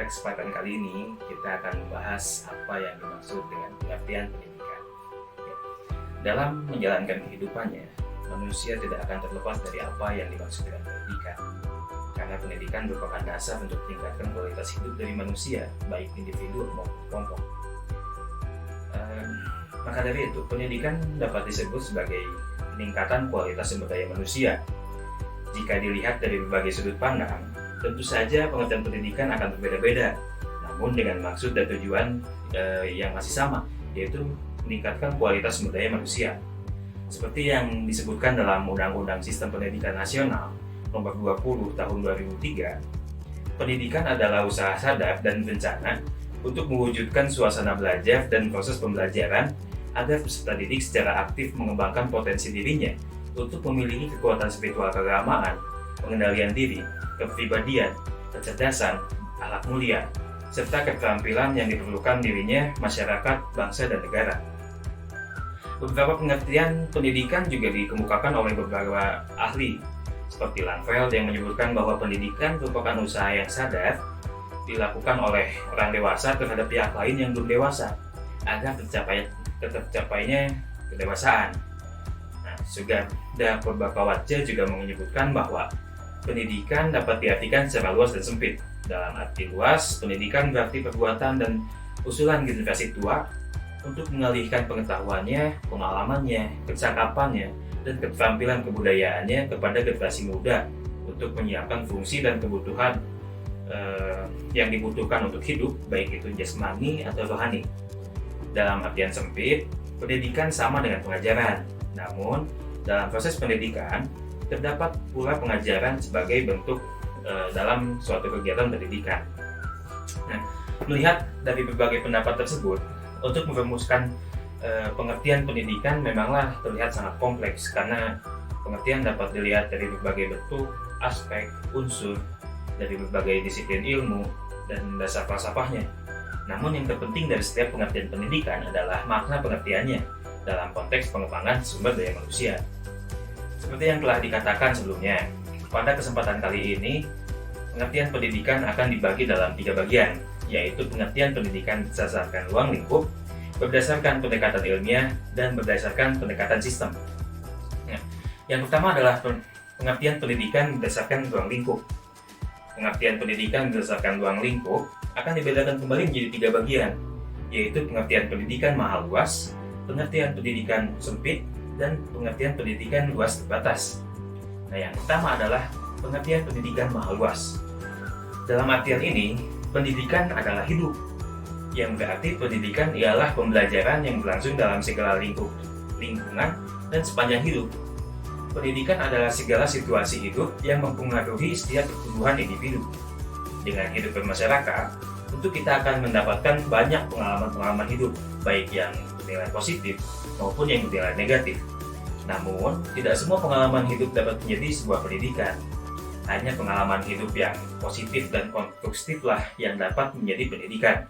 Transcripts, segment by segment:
Pada kesempatan kali ini, kita akan membahas apa yang dimaksud dengan pengertian pendidikan. Ya. Dalam menjalankan kehidupannya, manusia tidak akan terlepas dari apa yang dimaksud dengan pendidikan. Karena pendidikan merupakan dasar untuk meningkatkan kualitas hidup dari manusia, baik individu maupun kelompok. Maka dari itu, pendidikan dapat disebut sebagai peningkatan kualitas sumber daya manusia. Jika dilihat dari berbagai sudut pandang, tentu saja pengertian pendidikan akan berbeda-beda, namun dengan maksud dan tujuan yang masih sama, yaitu meningkatkan kualitas sumber daya manusia. Seperti yang disebutkan dalam Undang-Undang Sistem Pendidikan Nasional Nomor 20 Tahun 2003, pendidikan adalah usaha sadar dan berencana untuk mewujudkan suasana belajar dan proses pembelajaran agar peserta didik secara aktif mengembangkan potensi dirinya untuk memiliki kekuatan spiritual keagamaan, pengendalian diri, kepribadian, kecerdasan, akhlak mulia, serta keterampilan yang diperlukan dirinya, masyarakat, bangsa, dan negara. Beberapa pengertian pendidikan juga dikemukakan oleh beberapa ahli, seperti Lanfeld yang menyebutkan bahwa pendidikan merupakan usaha yang sadar dilakukan oleh orang dewasa terhadap pihak lain yang belum dewasa, agar tercapainya kedewasaan. Suganda Purbakawatja juga menyebutkan bahwa pendidikan dapat diartikan secara luas dan sempit. Dalam arti luas, pendidikan berarti perbuatan dan usulan generasi tua untuk mengalihkan pengetahuannya, pengalamannya, kecakapannya, dan keterampilan kebudayaannya kepada generasi muda untuk menyiapkan fungsi dan kebutuhan yang dibutuhkan untuk hidup, baik itu jasmani atau rohani. Dalam artian sempit, pendidikan sama dengan pengajaran. Namun, dalam proses pendidikan, terdapat pula pengajaran sebagai bentuk dalam suatu kegiatan pendidikan. Nah, melihat dari berbagai pendapat tersebut, untuk merumuskan pengertian pendidikan memanglah terlihat sangat kompleks, karena pengertian dapat dilihat dari berbagai bentuk, aspek, unsur, dari berbagai disiplin ilmu, dan dasar falsafahnya. Namun yang terpenting dari setiap pengertian pendidikan adalah makna pengertiannya dalam konteks pengembangan sumber daya manusia. Seperti yang telah dikatakan sebelumnya, pada kesempatan kali ini, pengertian pendidikan akan dibagi dalam 3 bagian, yaitu pengertian pendidikan berdasarkan ruang lingkup, berdasarkan pendekatan ilmiah, dan berdasarkan pendekatan sistem. Yang pertama adalah pengertian pendidikan berdasarkan ruang lingkup. Pengertian pendidikan berdasarkan ruang lingkup akan dibedakan kembali menjadi 3 bagian, yaitu pengertian pendidikan maha luas, pengertian pendidikan sempit, dan pengertian pendidikan luas terbatas. Yang pertama adalah pengertian pendidikan maha luas. Dalam artian ini, pendidikan adalah hidup, yang berarti pendidikan ialah pembelajaran yang berlangsung dalam segala lingkungan dan sepanjang hidup. Pendidikan adalah segala situasi hidup yang mempengaruhi setiap pertumbuhan individu. Dengan hidup bermasyarakat, tentu kita akan mendapatkan banyak pengalaman-pengalaman hidup, baik yang bernilai positif maupun yang bernilai negatif. Namun, tidak semua pengalaman hidup dapat menjadi sebuah pendidikan. Hanya pengalaman hidup yang positif dan konstruktif lah yang dapat menjadi pendidikan.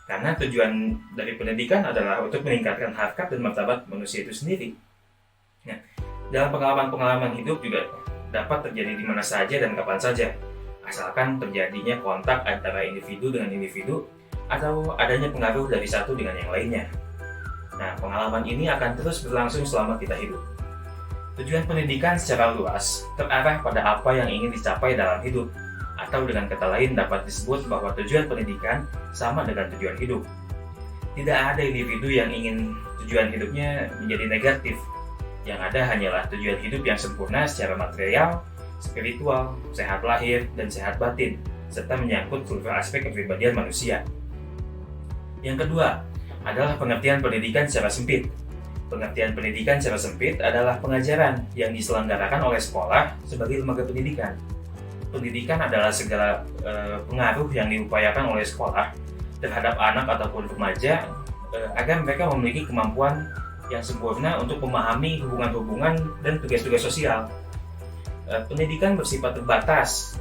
Karena tujuan dari pendidikan adalah untuk meningkatkan harkat dan martabat manusia itu sendiri. Nah, dalam pengalaman-pengalaman hidup juga dapat terjadi di mana saja dan kapan saja, asalkan terjadinya kontak antara individu dengan individu atau adanya pengaruh dari satu dengan yang lainnya. Nah, pengalaman ini akan terus berlangsung selama kita hidup. Tujuan pendidikan secara luas terarah pada apa yang ingin dicapai dalam hidup, atau dengan kata lain dapat disebut bahwa tujuan pendidikan sama dengan tujuan hidup. Tidak ada individu yang ingin tujuan hidupnya menjadi negatif. Yang ada hanyalah tujuan hidup yang sempurna secara material, spiritual, sehat lahir, dan sehat batin, serta menyangkut seluruh aspek kepribadian manusia. Yang kedua adalah pengertian pendidikan secara sempit. Pengertian pendidikan secara sempit adalah pengajaran yang diselenggarakan oleh sekolah sebagai lembaga pendidikan. Pendidikan adalah segala pengaruh yang diupayakan oleh sekolah terhadap anak ataupun remaja agar mereka memiliki kemampuan yang sempurna untuk memahami hubungan-hubungan dan tugas-tugas sosial. Pendidikan bersifat terbatas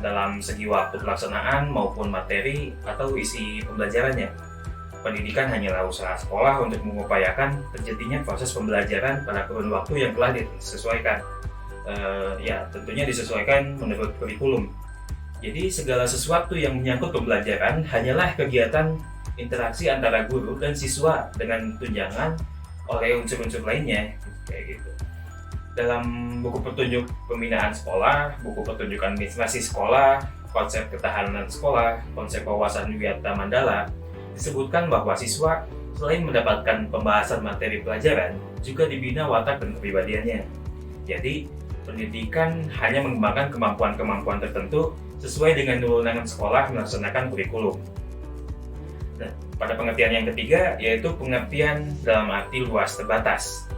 dalam segi waktu pelaksanaan maupun materi atau isi pembelajarannya. Pendidikan hanyalah usaha sekolah untuk mengupayakan terjadinya proses pembelajaran pada kurun waktu yang telah disesuaikan. Tentunya disesuaikan menurut kurikulum. Jadi segala sesuatu yang menyangkut pembelajaran hanyalah kegiatan interaksi antara guru dan siswa dengan tunjangan oleh unsur-unsur lainnya, kayak gitu. Dalam buku petunjuk pembinaan sekolah, buku petunjuk administrasi sekolah, konsep ketahanan sekolah, konsep wawasan Wiyata Mandala, disebutkan bahwa siswa selain mendapatkan pembahasan materi pelajaran, juga dibina watak dan kepribadiannya. Jadi, pendidikan hanya mengembangkan kemampuan-kemampuan tertentu sesuai dengan wewenang sekolah melaksanakan kurikulum. Nah, pada pengertian yang ketiga, yaitu pengertian dalam arti luas terbatas.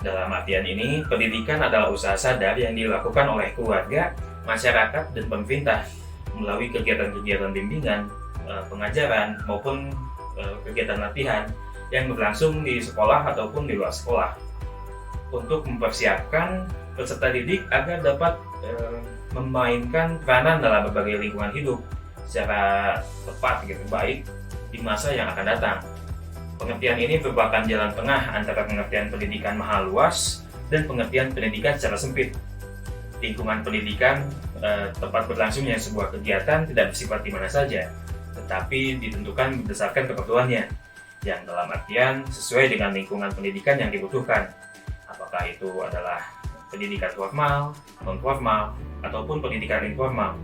Dalam artian ini, pendidikan adalah usaha sadar yang dilakukan oleh keluarga, masyarakat, dan pemerintah melalui kegiatan-kegiatan bimbingan, pengajaran, maupun kegiatan latihan yang berlangsung di sekolah ataupun di luar sekolah untuk mempersiapkan peserta didik agar dapat memainkan peranan dalam berbagai lingkungan hidup secara tepat gitu, baik di masa yang akan datang. Pengertian ini merupakan jalan tengah antara pengertian pendidikan maha luas dan pengertian pendidikan secara sempit. Lingkungan pendidikan, tempat berlangsungnya sebuah kegiatan tidak bersifat di mana saja, tetapi ditentukan berdasarkan keperluannya, yang dalam artian sesuai dengan lingkungan pendidikan yang dibutuhkan. Apakah itu adalah pendidikan formal, non-formal, ataupun pendidikan informal.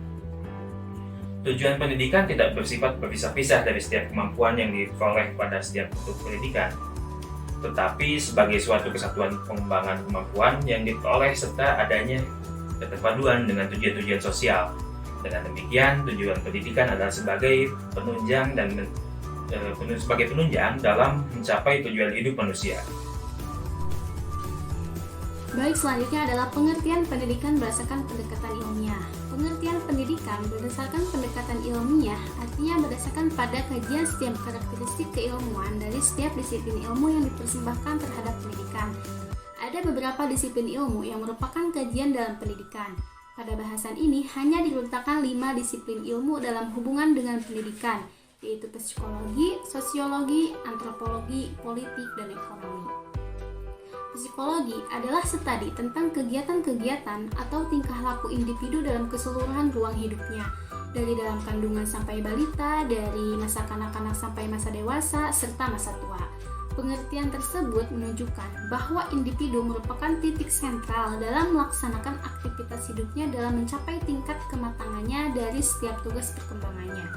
Tujuan pendidikan tidak bersifat berpisah-pisah dari setiap kemampuan yang diperoleh pada setiap bentuk pendidikan, tetapi sebagai suatu kesatuan pengembangan kemampuan yang diperoleh serta adanya keterpaduan dengan tujuan-tujuan sosial. Dengan demikian, tujuan pendidikan adalah sebagai penunjang dalam mencapai tujuan hidup manusia. Baik, selanjutnya adalah pengertian pendidikan berdasarkan pendekatan ilmiah. Pengertian pendidikan berdasarkan pendekatan ilmiah artinya berdasarkan pada kajian setiap karakteristik keilmuan dari setiap disiplin ilmu yang dipersembahkan terhadap pendidikan. Ada beberapa disiplin ilmu yang merupakan kajian dalam pendidikan. Pada bahasan ini hanya diletakkan 5 disiplin ilmu dalam hubungan dengan pendidikan, yaitu psikologi, sosiologi, antropologi, politik, dan ekonomi. Psikologi adalah studi tentang kegiatan-kegiatan atau tingkah laku individu dalam keseluruhan ruang hidupnya, dari dalam kandungan sampai balita, dari masa kanak-kanak sampai masa dewasa, serta masa tua. Pengertian tersebut menunjukkan bahwa individu merupakan titik sentral dalam melaksanakan aktivitas hidupnya dalam mencapai tingkat kematangannya dari setiap tugas perkembangannya.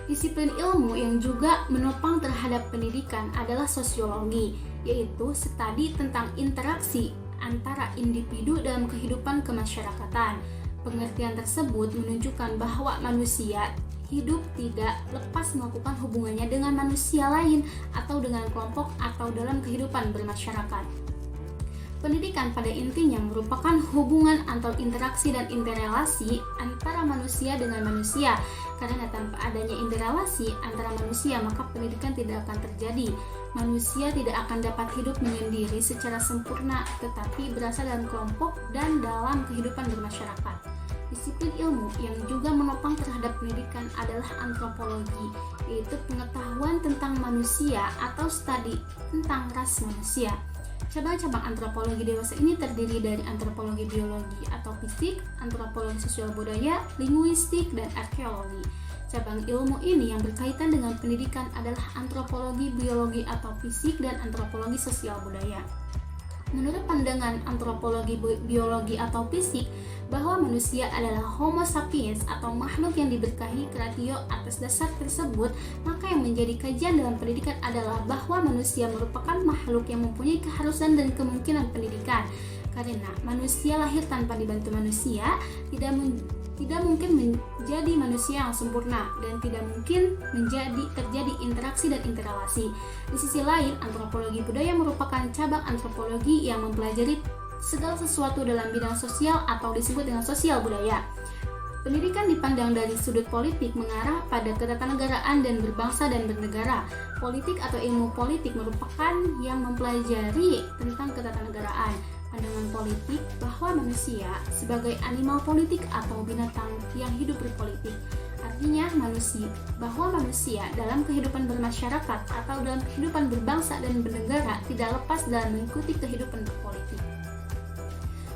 Disiplin ilmu yang juga menopang terhadap pendidikan adalah sosiologi, yaitu studi tentang interaksi antara individu dalam kehidupan kemasyarakatan. Pengertian tersebut menunjukkan bahwa manusia hidup tidak lepas melakukan hubungannya dengan manusia lain atau dengan kelompok atau dalam kehidupan bermasyarakat. Pendidikan pada intinya merupakan hubungan atau interaksi dan interrelasi antara manusia dengan manusia. Karena tanpa adanya interrelasi antara manusia, maka pendidikan tidak akan terjadi. Manusia tidak akan dapat hidup menyendiri secara sempurna, tetapi berasal dalam kelompok dan dalam kehidupan bermasyarakat. Disiplin ilmu yang juga menopang terhadap pendidikan adalah antropologi, yaitu pengetahuan tentang manusia atau studi tentang ras manusia. Cabang-cabang antropologi dewasa ini terdiri dari antropologi biologi atau fisik, antropologi sosial budaya, linguistik, dan arkeologi. Cabang ilmu ini yang berkaitan dengan pendidikan adalah antropologi biologi atau fisik dan antropologi sosial budaya. Menurut pandangan antropologi biologi atau fisik, bahwa manusia adalah Homo sapiens atau makhluk yang diberkahi kreatio atas dasar tersebut, maka yang menjadi kajian dalam pendidikan adalah bahwa manusia merupakan makhluk yang mempunyai keharusan dan kemungkinan pendidikan. Karena manusia lahir tanpa dibantu manusia, tidak mungkin menjadi manusia yang sempurna dan tidak mungkin terjadi interaksi dan interrelasi. Di sisi lain, antropologi budaya merupakan cabang antropologi yang mempelajari segala sesuatu dalam bidang sosial atau disebut dengan sosial budaya. Pendidikan dipandang dari sudut politik mengarah pada ketatanegaraan dan berbangsa dan bernegara. Politik atau ilmu politik merupakan yang mempelajari tentang ketatanegaraan. Pandangan politik bahwa manusia sebagai animal politik atau binatang yang hidup berpolitik. Artinya bahwa manusia dalam kehidupan bermasyarakat atau dalam kehidupan berbangsa dan bernegara tidak lepas dalam mengikuti kehidupan berpolitik.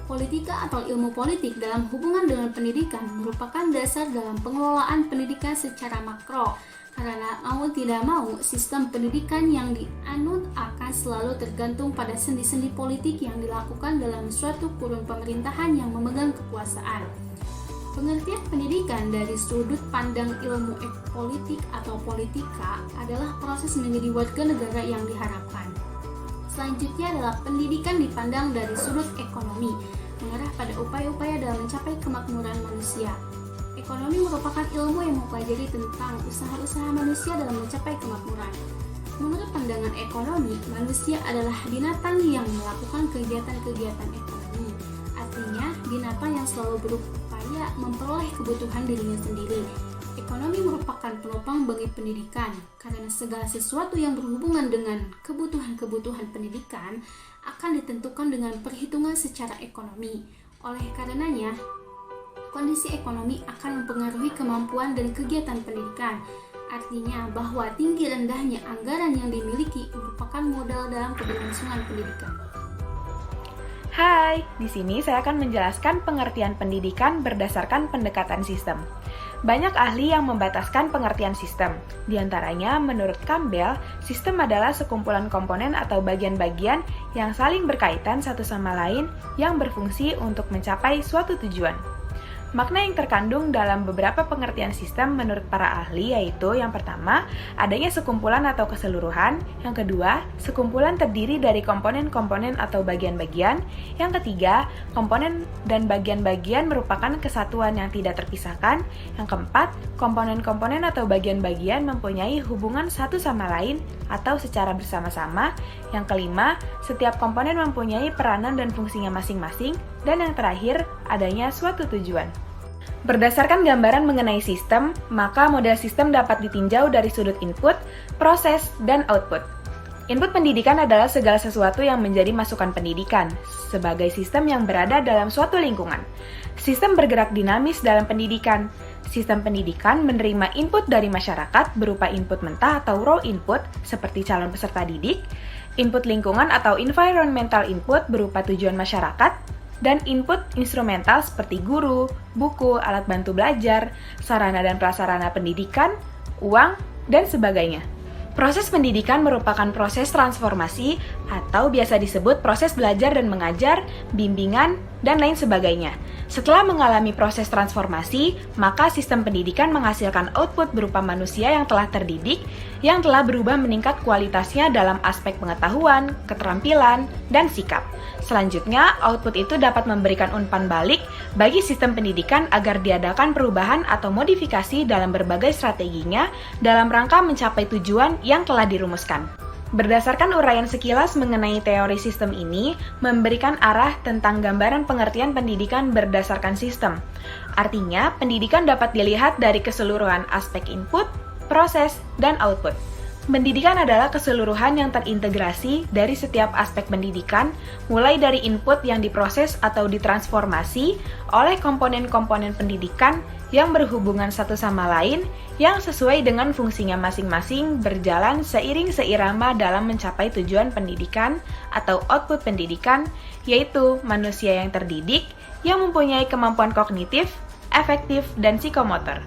Politika atau ilmu politik dalam hubungan dengan pendidikan merupakan dasar dalam pengelolaan pendidikan secara makro. Karena mau tidak mau, sistem pendidikan yang dianut akan selalu tergantung pada sendi-sendi politik yang dilakukan dalam suatu kurun pemerintahan yang memegang kekuasaan. Pengertian pendidikan dari sudut pandang ilmu politik atau politika adalah proses menjadi warga negara yang diharapkan. Selanjutnya adalah pendidikan dipandang dari sudut ekonomi, mengarah pada upaya-upaya dalam mencapai kemakmuran manusia. Ekonomi merupakan ilmu yang mempelajari tentang usaha-usaha manusia dalam mencapai kemakmuran. Menurut pandangan ekonomi, manusia adalah binatang yang melakukan kegiatan-kegiatan ekonomi. Artinya, binatang yang selalu berupaya memperoleh kebutuhan dirinya sendiri. Ekonomi merupakan penopang bagi pendidikan, karena segala sesuatu yang berhubungan dengan kebutuhan-kebutuhan pendidikan akan ditentukan dengan perhitungan secara ekonomi. Oleh karenanya, kondisi ekonomi akan mempengaruhi kemampuan dan kegiatan pendidikan. Artinya bahwa tinggi rendahnya anggaran yang dimiliki merupakan modal dalam keberlangsungan pendidikan. Hai, di sini saya akan menjelaskan pengertian pendidikan berdasarkan pendekatan sistem. Banyak ahli yang membataskan pengertian sistem. Di antaranya, menurut Campbell, sistem adalah sekumpulan komponen atau bagian-bagian yang saling berkaitan satu sama lain yang berfungsi untuk mencapai suatu tujuan. Makna yang terkandung dalam beberapa pengertian sistem menurut para ahli yaitu yang pertama, adanya sekumpulan atau keseluruhan, yang kedua, sekumpulan terdiri dari komponen-komponen atau bagian-bagian, yang ketiga, komponen dan bagian-bagian merupakan kesatuan yang tidak terpisahkan, yang keempat, komponen-komponen atau bagian-bagian mempunyai hubungan satu sama lain atau secara bersama-sama, yang kelima, setiap komponen mempunyai peranan dan fungsinya masing-masing, dan yang terakhir, adanya suatu tujuan. Berdasarkan gambaran mengenai sistem, maka model sistem dapat ditinjau dari sudut input, proses, dan output. Input pendidikan adalah segala sesuatu yang menjadi masukan pendidikan, sebagai sistem yang berada dalam suatu lingkungan. Sistem bergerak dinamis dalam pendidikan. Sistem pendidikan menerima input dari masyarakat berupa input mentah atau raw input, seperti calon peserta didik, input lingkungan atau environmental input berupa tujuan masyarakat, dan input instrumental seperti guru, buku, alat bantu belajar, sarana dan prasarana pendidikan, uang, dan sebagainya. Proses pendidikan merupakan proses transformasi atau biasa disebut proses belajar dan mengajar, bimbingan, dan lain sebagainya. Setelah mengalami proses transformasi, maka sistem pendidikan menghasilkan output berupa manusia yang telah terdidik, yang telah berubah meningkat kualitasnya dalam aspek pengetahuan, keterampilan, dan sikap. Selanjutnya, output itu dapat memberikan umpan balik bagi sistem pendidikan agar diadakan perubahan atau modifikasi dalam berbagai strateginya dalam rangka mencapai tujuan yang telah dirumuskan. Berdasarkan uraian sekilas mengenai teori sistem ini, memberikan arah tentang gambaran pengertian pendidikan berdasarkan sistem. Artinya, pendidikan dapat dilihat dari keseluruhan aspek input, proses, dan output. Pendidikan adalah keseluruhan yang terintegrasi dari setiap aspek pendidikan, mulai dari input yang diproses atau ditransformasi oleh komponen-komponen pendidikan yang berhubungan satu sama lain, yang sesuai dengan fungsinya masing-masing berjalan seiring seirama dalam mencapai tujuan pendidikan atau output pendidikan, yaitu manusia yang terdidik, yang mempunyai kemampuan kognitif, efektif, dan psikomotor.